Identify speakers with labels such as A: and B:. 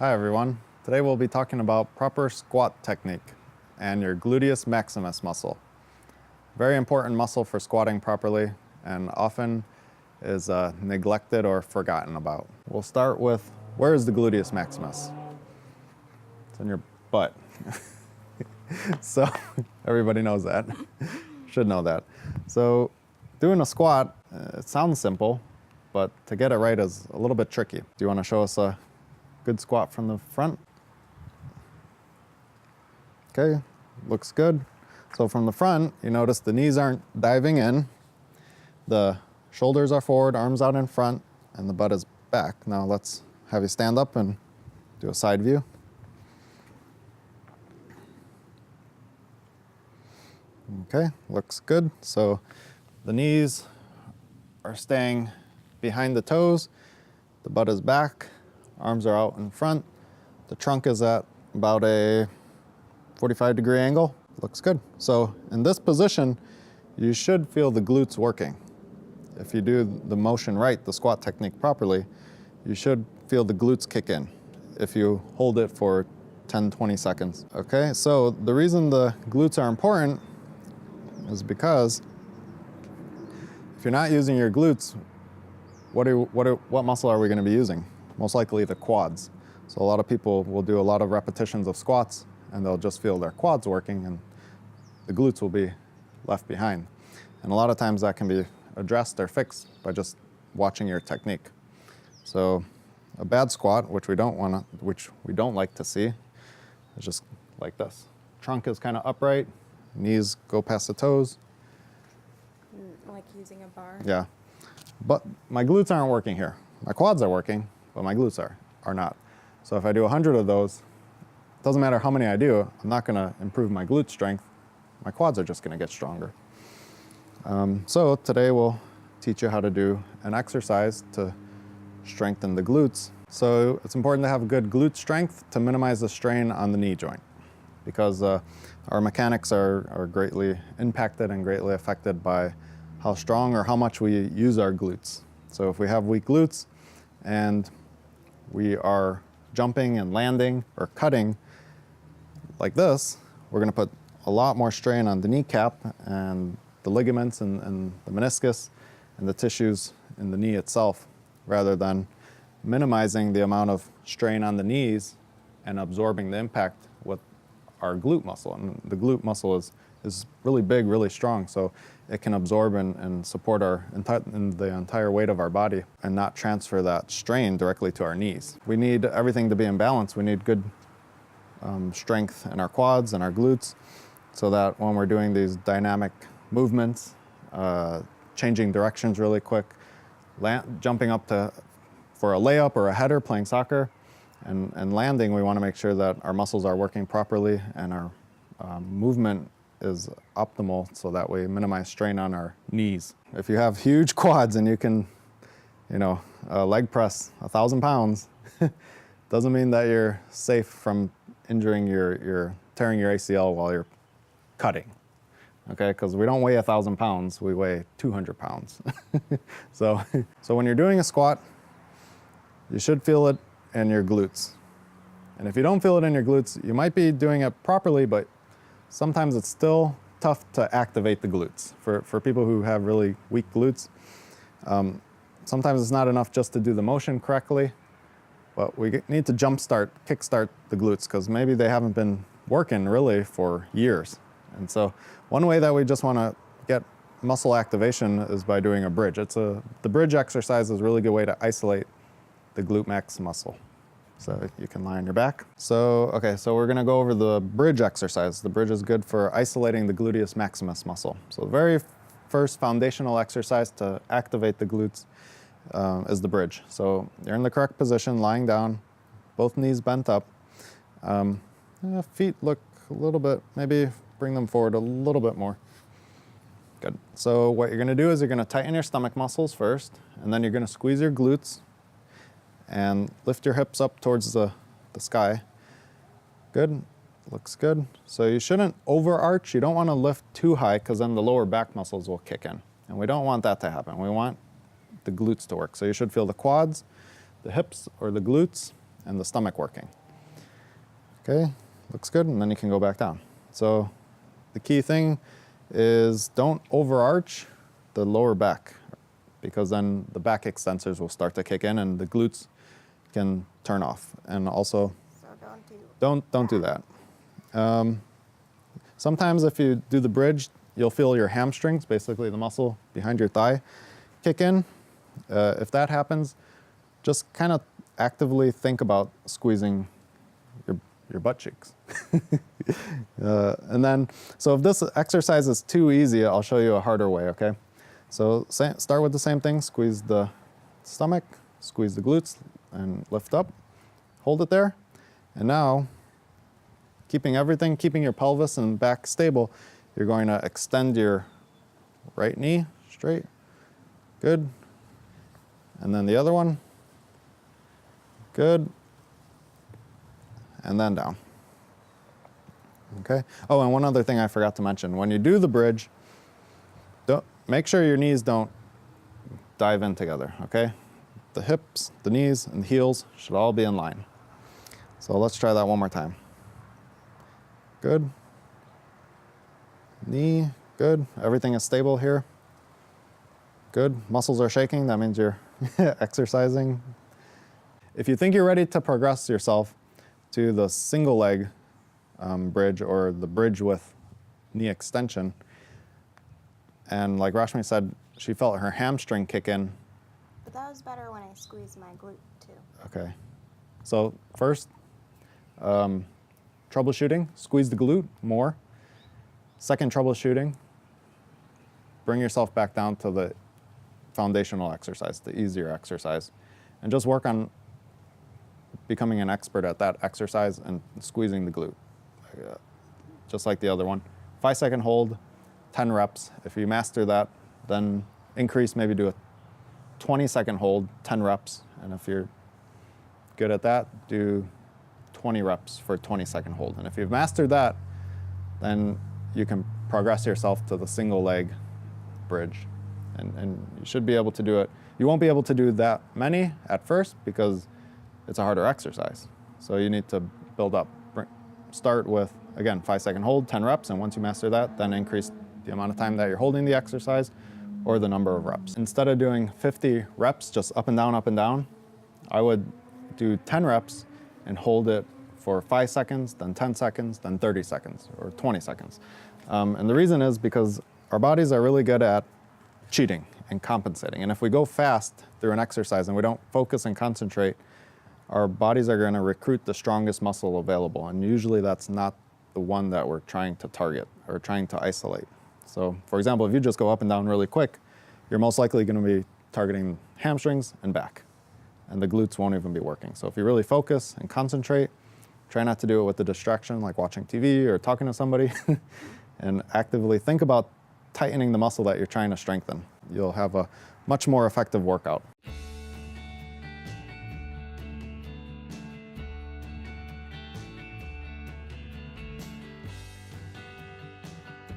A: Hi everyone. Today we'll be talking about proper squat technique and your gluteus maximus muscle. Very important muscle for squatting properly and often is neglected or forgotten about. We'll start with, where is the gluteus maximus? It's in your butt. So everybody knows that. Should know that. So doing a squat, it sounds simple, but to get it right is a little bit tricky. Do you want to show us a good squat from the front? Okay, looks good. So from the front, you notice the knees aren't diving in. The shoulders are forward, arms out in front, and the butt is back. Now let's have you stand up and do a side view. Okay, looks good. So the knees are staying behind the toes, the butt is back, arms are out in front, the trunk is at about a 45-degree angle. Looks good. So in this position, you should feel the glutes working. If you do the motion right, the squat technique properly, you should feel the glutes kick in if you hold it for 10-20 seconds. Okay, so the reason the glutes are important is because if you're not using your glutes, what muscle are we going to be using? Most likely the quads. So a lot of people will do a lot of repetitions of squats and they'll just feel their quads working and the glutes will be left behind. And a lot of times that can be addressed or fixed by just watching your technique. So a bad squat, which we don't like to see, is just like this. Trunk is kind of upright, knees go past the toes.
B: Like using a bar?
A: Yeah. But my glutes aren't working here. My quads are working, but my glutes are not. So if I do 100 of those, it doesn't matter how many I do, I'm not going to improve my glute strength. My quads are just going to get stronger. So today we'll teach you how to do an exercise to strengthen the glutes. So it's important to have good glute strength to minimize the strain on the knee joint, because our mechanics are greatly impacted and greatly affected by how strong or how much we use our glutes. So if we have weak glutes and we are jumping and landing or cutting like this, we're going to put a lot more strain on the kneecap and the ligaments and the meniscus and the tissues in the knee itself, rather than minimizing the amount of strain on the knees and absorbing the impact with our glute muscle. And the glute muscle is really big, really strong, so it can absorb and support the entire weight of our body and not transfer that strain directly to our knees. We need everything to be in balance. We need good strength in our quads and our glutes, so that when we're doing these dynamic movements, changing directions really quick, jumping up for a layup or a header playing soccer, and landing, we want to make sure that our muscles are working properly and our movement is optimal, so that we minimize strain on our knees. If you have huge quads and you can, leg press 1,000 pounds, doesn't mean that you're safe from injuring tearing your ACL while you're cutting. Okay, because we don't weigh 1,000 pounds, we weigh 200 pounds. So when you're doing a squat, you should feel it in your glutes. And if you don't feel it in your glutes, you might be doing it properly, but sometimes it's still tough to activate the glutes. For people who have really weak glutes, sometimes it's not enough just to do the motion correctly, but we need to kickstart the glutes, because maybe they haven't been working really for years. And so one way that we just want to get muscle activation is by doing a bridge. The bridge exercise is a really good way to isolate the glute max muscle. So you can lie on your back. So we're going to go over the bridge exercise. The bridge is good for isolating the gluteus maximus muscle. So the very first foundational exercise to activate the glutes is the bridge. So you're in the correct position, lying down, both knees bent up. Feet look a little bit, maybe bring them forward a little bit more. Good. So what you're going to do is you're going to tighten your stomach muscles first, and then you're going to squeeze your glutes and lift your hips up towards the sky. Good, looks good. So you shouldn't overarch. You don't want to lift too high, because then the lower back muscles will kick in. And we don't want that to happen. We want the glutes to work. So you should feel the quads, the hips or the glutes, and the stomach working. Okay, looks good, and then you can go back down. So the key thing is don't overarch the lower back, because then the back extensors will start to kick in and the glutes can turn off. And also,
B: So
A: don't do that. Sometimes if you do the bridge, you'll feel your hamstrings, basically the muscle behind your thigh, kick in. If that happens, just kind of actively think about squeezing your butt cheeks. And then, so if this exercise is too easy, I'll show you a harder way, okay? So start with the same thing, squeeze the stomach, squeeze the glutes, and lift up. Hold it there. And now, keeping your pelvis and back stable, you're going to extend your right knee straight. Good. And then the other one. Good. And then down. Okay. Oh, and one other thing I forgot to mention. When you do the bridge, make sure your knees don't dive in together, okay? The hips, the knees, and the heels should all be in line. So let's try that one more time. Good. Knee, good. Everything is stable here. Good. Muscles are shaking. That means you're exercising. If you think you're ready to progress yourself to the single leg bridge or the bridge with knee extension, and like Rashmi said, she felt her hamstring kick in.
B: But that was better when I squeezed my glute too.
A: Okay. So first, troubleshooting, squeeze the glute more. Second troubleshooting, bring yourself back down to the foundational exercise, the easier exercise, and just work on becoming an expert at that exercise and squeezing the glute, just like the other one. 5-second hold, 10 reps. If you master that, then increase, maybe do a 20-second hold, 10 reps. And if you're good at that, do 20 reps for a 20-second hold. And if you've mastered that, then you can progress yourself to the single leg bridge. And you should be able to do it. You won't be able to do that many at first because it's a harder exercise. So you need to build up. Start with, again, 5-second hold, 10 reps, and once you master that, then increase the amount of time that you're holding the exercise or the number of reps. Instead of doing 50 reps, just up and down, I would do 10 reps and hold it for 5 seconds, then 10 seconds, then 30 seconds, or 20 seconds. And the reason is because our bodies are really good at cheating and compensating. And if we go fast through an exercise and we don't focus and concentrate, our bodies are going to recruit the strongest muscle available. And usually that's not the one that we're trying to target or trying to isolate. So for example, if you just go up and down really quick, you're most likely going to be targeting hamstrings and back. And the glutes won't even be working. So if you really focus and concentrate, try not to do it with the distraction like watching TV or talking to somebody, and actively think about tightening the muscle that you're trying to strengthen. You'll have a much more effective workout.